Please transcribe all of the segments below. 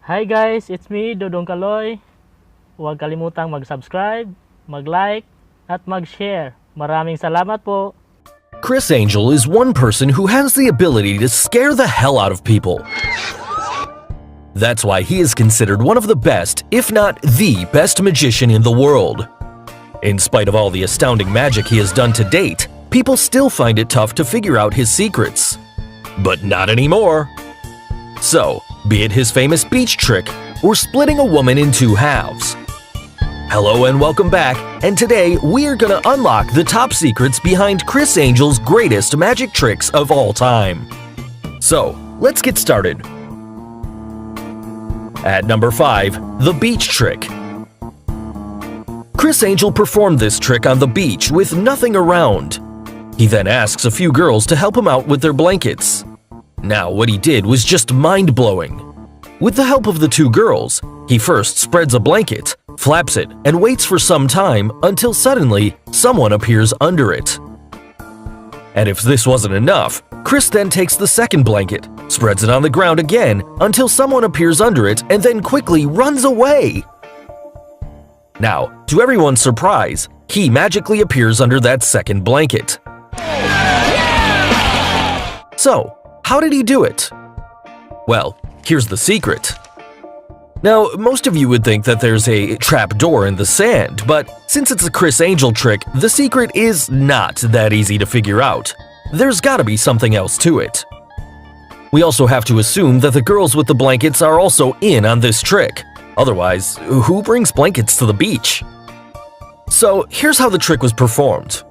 Hi guys, it's me, Dodong Kaloy. Huwag kalimutang mag-subscribe, mag-like, at mag-share. Maraming salamat po. Criss Angel is one person who has the ability to scare the hell out of people. That's why he is considered one of the best, if not the best magician in the world. In spite of all the astounding magic he has done to date, people still find it tough to figure out his secrets. But not anymore. So, be it his famous beach trick or splitting a woman in two halves. Hello and welcome back, and today we are gonna unlock the top secrets behind Criss Angel's greatest magic tricks of all time. So, let's get started. At number 5, the beach trick. Criss Angel performed this trick on the beach with nothing around. He then asks a few girls to help him out with their blankets. Now, what he did was just mind-blowing. With the help of the two girls, he first spreads a blanket, flaps it, and waits for some time until suddenly someone appears under it. And if this wasn't enough, Criss then takes the second blanket, spreads it on the ground again until someone appears under it and then quickly runs away. Now, to everyone's surprise, he magically appears under that second blanket. So, how did he do it? Well, here's the secret. Now, most of you would think that there's a trap door in the sand, but since it's a Criss Angel trick, the secret is not that easy to figure out. There's gotta be something else to it. We also have to assume that the girls with the blankets are also in on this trick. Otherwise, who brings blankets to the beach? So, here's how the trick was performed.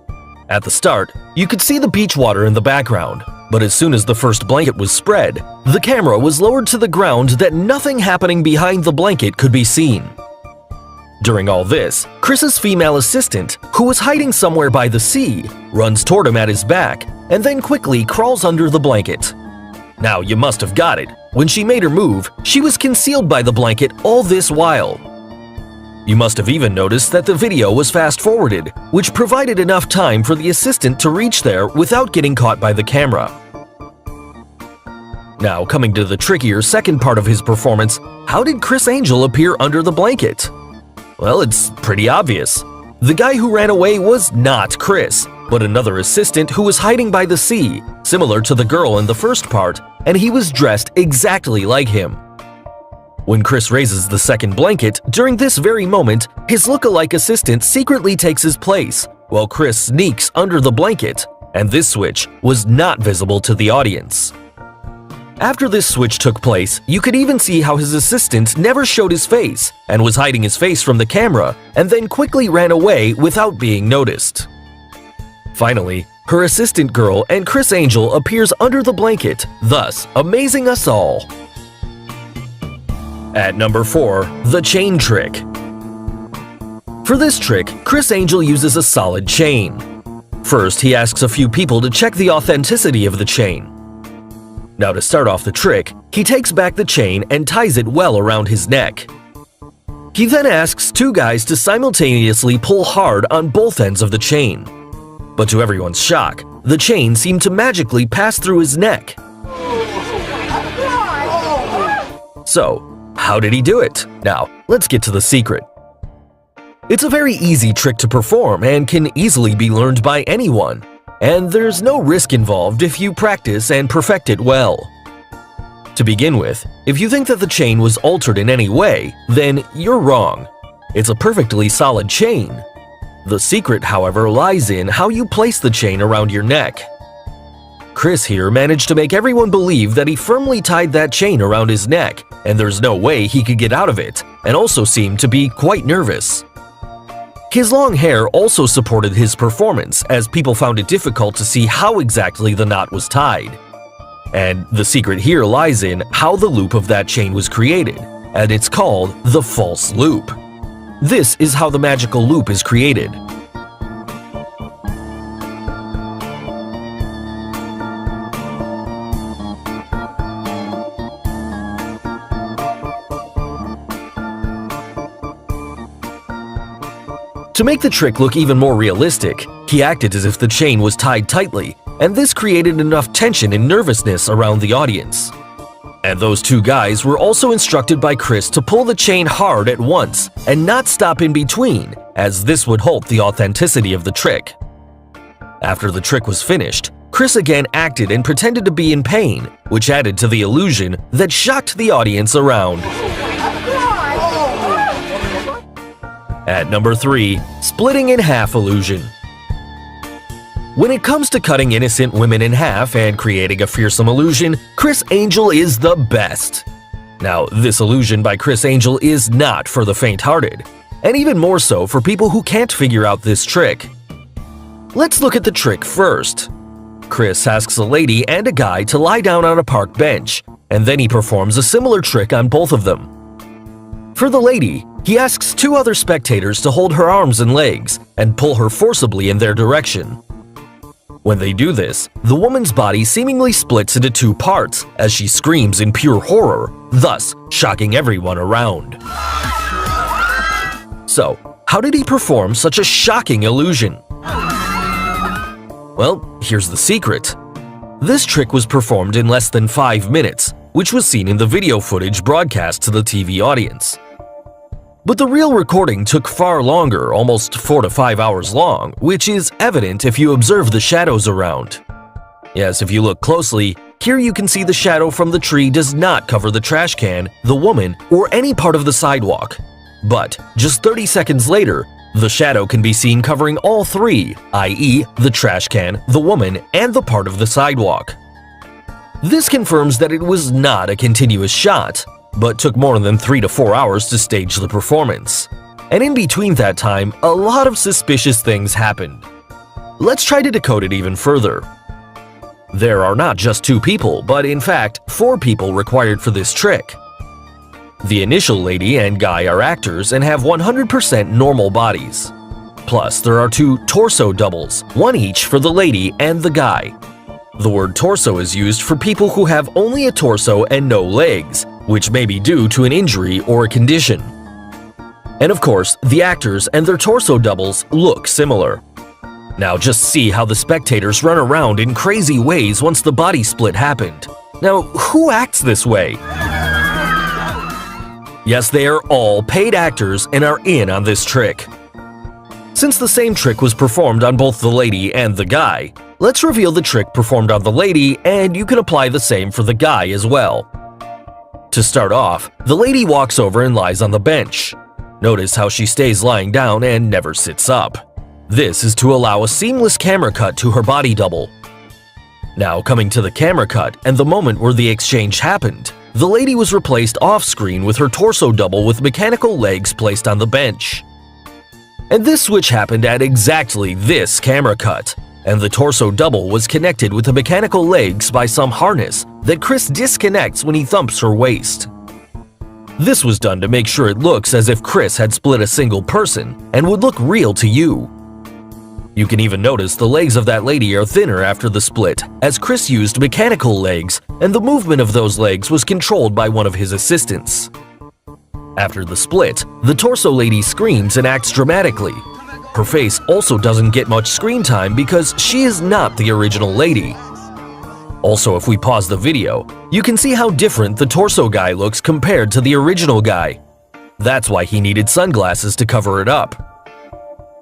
At the start, you could see the beach water in the background, but as soon as the first blanket was spread, the camera was lowered to the ground that nothing happening behind the blanket could be seen. During all this, Criss's female assistant, who was hiding somewhere by the sea, runs toward him at his back and then quickly crawls under the blanket. Now, you must have got it. When she made her move, she was concealed by the blanket all this while. You must have even noticed that the video was fast-forwarded, which provided enough time for the assistant to reach there without getting caught by the camera. Now, coming to the trickier second part of his performance, how did Criss Angel appear under the blanket? Well, it's pretty obvious. The guy who ran away was not Criss, but another assistant who was hiding by the sea, similar to the girl in the first part, and he was dressed exactly like him. When Criss raises the second blanket, during this very moment, his look-alike assistant secretly takes his place, while Criss sneaks under the blanket, and this switch was not visible to the audience. After this switch took place, you could even see how his assistant never showed his face and was hiding his face from the camera and then quickly ran away without being noticed. Finally, her assistant girl and Criss Angel appears under the blanket, thus amazing us all. At number 4, the chain trick. For this trick, Criss Angel uses a solid chain. First, he asks a few people to check the authenticity of the chain. Now, to start off the trick, he takes back the chain and ties it well around his neck. He then asks two guys to simultaneously pull hard on both ends of the chain. But to everyone's shock, the chain seemed to magically pass through his neck. So, how did he do it? Now, let's get to the secret. It's a very easy trick to perform and can easily be learned by anyone. And there's no risk involved if you practice and perfect it well. To begin with, if you think that the chain was altered in any way, then you're wrong. It's a perfectly solid chain. The secret, however, lies in how you place the chain around your neck. Criss here managed to make everyone believe that he firmly tied that chain around his neck, and there's no way he could get out of it, and also seemed to be quite nervous. His long hair also supported his performance, as people found it difficult to see how exactly the knot was tied. And the secret here lies in how the loop of that chain was created, and it's called the false loop. This is how the magical loop is created. To make the trick look even more realistic, he acted as if the chain was tied tightly, and this created enough tension and nervousness around the audience. And those two guys were also instructed by Chris to pull the chain hard at once and not stop in between, as this would halt the authenticity of the trick. After the trick was finished, Chris again acted and pretended to be in pain, which added to the illusion that shocked the audience around. At number 3, splitting in half illusion. When it comes to cutting innocent women in half and creating a fearsome illusion, CRISS Angel is the best. Now, this illusion by CRISS Angel is not for the faint-hearted, and even more so for people who can't figure out this trick. Let's look at the trick first. Chris asks a lady and a guy to lie down on a park bench, and then he performs a similar trick on both of them. For the lady, he asks 2 other spectators to hold her arms and legs and pull her forcibly in their direction. When they do this, the woman's body seemingly splits into 2 parts as she screams in pure horror, thus shocking everyone around. So, how did he perform such a shocking illusion? Well, here's the secret. This trick was performed in less than 5 minutes, which was seen in the video footage broadcast to the TV audience. But the real recording took far longer, almost 4 to 5 hours long, which is evident if you observe the shadows around. Yes, if you look closely, here you can see the shadow from the tree does not cover the trash can, the woman, or any part of the sidewalk. But just 30 seconds later, the shadow can be seen covering all 3, i.e. the trash can, the woman, and the part of the sidewalk. This confirms that it was not a continuous shot, but took more than 3 to 4 hours to stage the performance. And in between that time, a lot of suspicious things happened. Let's try to decode it even further. There are not just 2 people, but in fact 4 people required for this trick. The initial lady and guy are actors and have 100% normal bodies. Plus, there are 2 torso doubles, 1 each for the lady and the guy. The word torso is used for people who have only a torso and no legs, which may be due to an injury or a condition. And of course, the actors and their torso doubles look similar. Now just see how the spectators run around in crazy ways once the body split happened. Now, who acts this way? Yes, they are all paid actors and are in on this trick. Since the same trick was performed on both the lady and the guy, let's reveal the trick performed on the lady, and you can apply the same for the guy as well. To start off, the lady walks over and lies on the bench. Notice how she stays lying down and never sits up. This is to allow a seamless camera cut to her body double. Now coming to the camera cut and the moment where the exchange happened, the lady was replaced off-screen with her torso double with mechanical legs placed on the bench. And this switch happened at exactly this camera cut, and the torso double was connected with the mechanical legs by some harness that Chris disconnects when he thumps her waist. This was done to make sure it looks as if Chris had split a single person and would look real to you. You can even notice the legs of that lady are thinner after the split, as Chris used mechanical legs, and the movement of those legs was controlled by one of his assistants. After the split, the torso lady screams and acts dramatically. Her face also doesn't get much screen time because she is not the original lady. Also, if we pause the video, you can see how different the torso guy looks compared to the original guy. That's why he needed sunglasses to cover it up.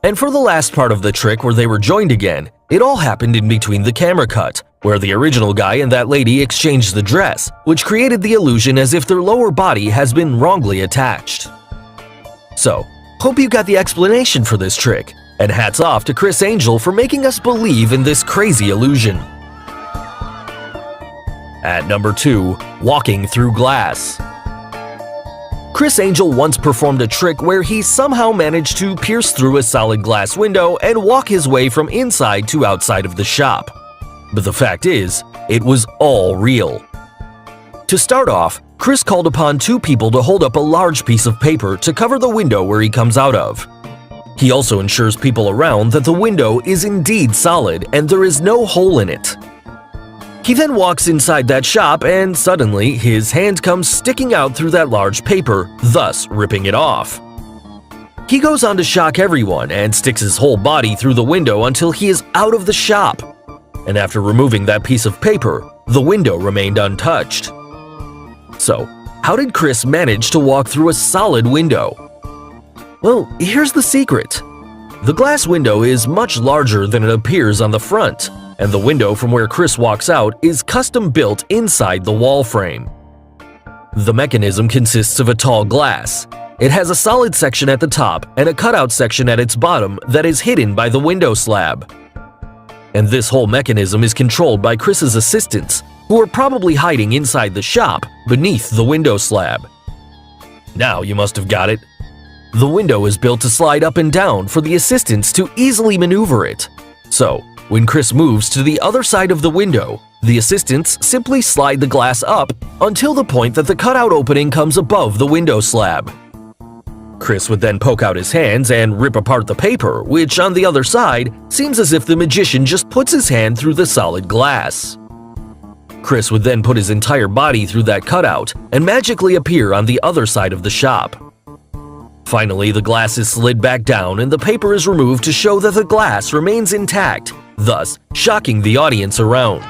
And for the last part of the trick where they were joined again, it all happened in between the camera cut, where the original guy and that lady exchanged the dress, which created the illusion as if their lower body has been wrongly attached. So, hope you got the explanation for this trick, and hats off to CRISS Angel for making us believe in this crazy illusion. At number 2, walking through glass. CRISS Angel once performed a trick where he somehow managed to pierce through a solid glass window and walk his way from inside to outside of the shop. But the fact is, it was all real. To start off, Chris called upon 2 people to hold up a large piece of paper to cover the window where he comes out of. He also ensures people around that the window is indeed solid and there is no hole in it. He then walks inside that shop and suddenly his hand comes sticking out through that large paper, thus ripping it off. He goes on to shock everyone and sticks his whole body through the window until he is out of the shop. And after removing that piece of paper, the window remained untouched. So, how did Chris manage to walk through a solid window? Well, here's the secret. The glass window is much larger than it appears on the front, and the window from where Chris walks out is custom built inside the wall frame. The mechanism consists of a tall glass. It has a solid section at the top and a cutout section at its bottom that is hidden by the window slab. And this whole mechanism is controlled by Chris's assistants, who are probably hiding inside the shop beneath the window slab. Now you must have got it. The window is built to slide up and down for the assistants to easily maneuver it. So, when Chris moves to the other side of the window, the assistants simply slide the glass up until the point that the cutout opening comes above the window slab. Chris would then poke out his hands and rip apart the paper, which on the other side seems as if the magician just puts his hand through the solid glass. Chris would then put his entire body through that cutout and magically appear on the other side of the shop. Finally, the glass is slid back down and the paper is removed to show that the glass remains intact, thus shocking the audience around.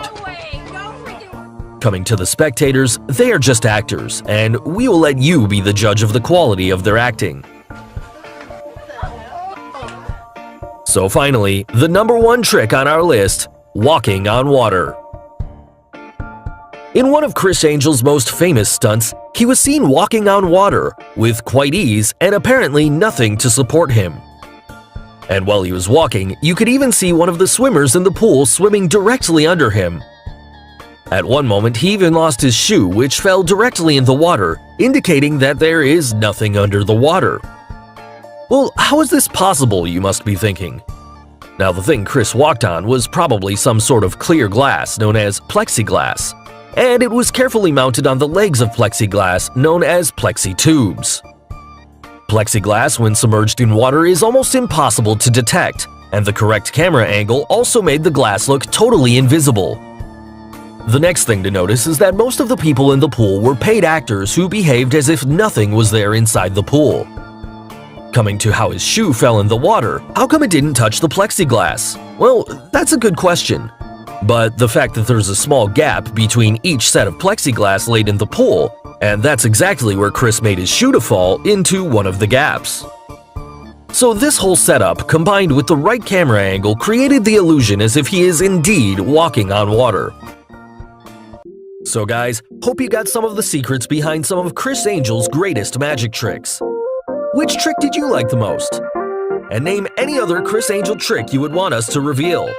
Coming to the spectators, they are just actors, and we will let you be the judge of the quality of their acting. So finally, the number one trick on our list, walking on water. In one of Criss Angel's most famous stunts, he was seen walking on water with quite ease and apparently nothing to support him. And while he was walking, you could even see one of the swimmers in the pool swimming directly under him. At one moment, he even lost his shoe, which fell directly in the water, indicating that there is nothing under the water. Well, how is this possible, you must be thinking? Now, the thing Chris walked on was probably some sort of clear glass known as plexiglass, and it was carefully mounted on the legs of plexiglass known as plexi tubes. Plexiglass, when submerged in water, is almost impossible to detect, and the correct camera angle also made the glass look totally invisible. The next thing to notice is that most of the people in the pool were paid actors who behaved as if nothing was there inside the pool. Coming to how his shoe fell in the water, how come it didn't touch the plexiglass? Well, that's a good question. But the fact that there's a small gap between each set of plexiglass laid in the pool, and that's exactly where Chris made his shoe to fall into one of the gaps. So this whole setup, combined with the right camera angle, created the illusion as if he is indeed walking on water. So guys, hope you got some of the secrets behind some of Criss Angel's greatest magic tricks. Which trick did you like the most? And name any other Criss Angel trick you would want us to reveal.